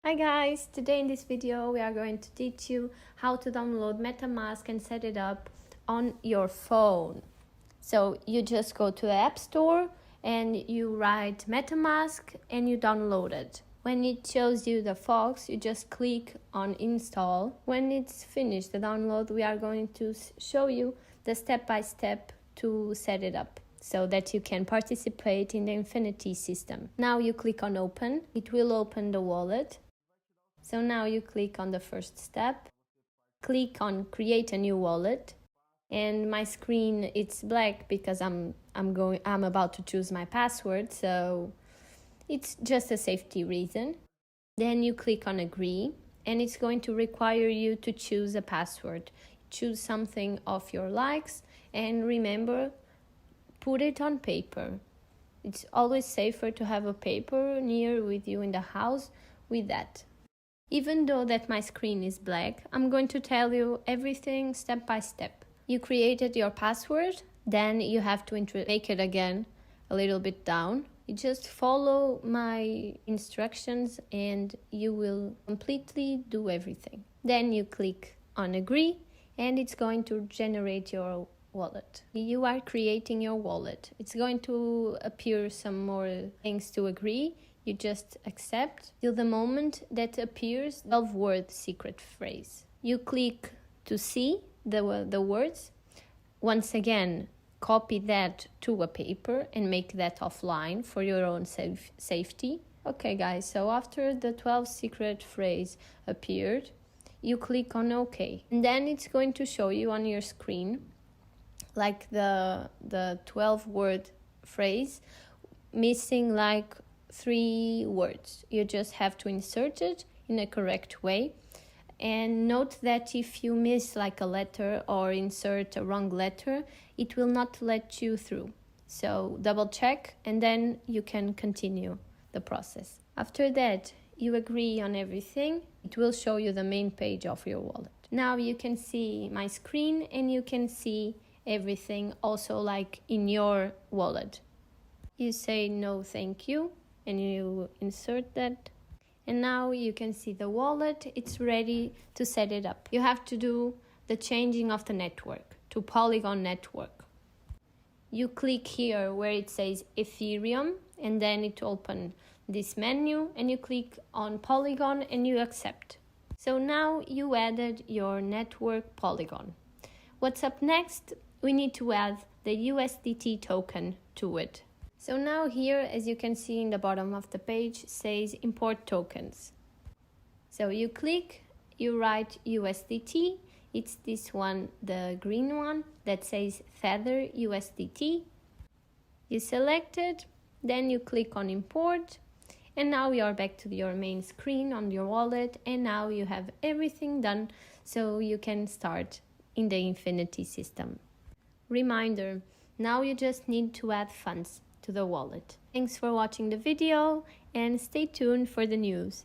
Hi guys, today in this video we are going to teach you how to download Metamask and set it up on your phone. So you just go to the App Store and you write Metamask and you download it. When it shows you the box, you just click on install. When it's finished the download, we are going to show you the step-by-step to set it up, so that you can participate in the Infinity system. Now you click on open. It will open the wallet. So now you click on the first step, click on create a new wallet, and my screen it's black because I'm about to choose my password, so it's just a safety reason. Then you click on agree, and it's going to require you to choose a password. Choose something of your likes, and remember, put it on paper. It's always safer to have a paper near with you in the house with that. Even though that my screen is black, I'm going to tell you everything step by step. You created your password, then you have to make it again a little bit down. You just follow my instructions and you will completely do everything. Then you click on agree and it's going to generate your wallet. You are creating your wallet. It's going to appear some more things to agree. You just accept till the moment that appears 12-word secret phrase. You click to see the words. Once again, copy that to a paper and make that offline for your own safety. Okay guys, so after the 12 secret phrase appeared, you click on OK. And then it's going to show you on your screen like the 12-word phrase missing like 3 words. You just have to insert it in a correct way. And note that if you miss like a letter or insert a wrong letter, it will not let you through. So double check and then you can continue the process. After that, you agree on everything. It will show you the main page of your wallet. Now you can see my screen and you can see everything also like in your wallet. You say no thank you and you insert that, and now you can see the wallet. It's ready to set it up. You have to do the changing of the network to Polygon network. You click here where it says Ethereum and then it opens this menu and you click on Polygon and you accept. So now you added your network Polygon. What's up next? We need to add the USDT token to it. So now here, as you can see in the bottom of the page, says import tokens. So you click, you write USDT. It's this one, the green one that says Tether USDT. You select it, then you click on import, and now you are back to your main screen on your wallet, and now you have everything done so you can start in the Infinity system. Reminder, now you just need to add funds to the wallet. Thanks for watching the video and stay tuned for the news.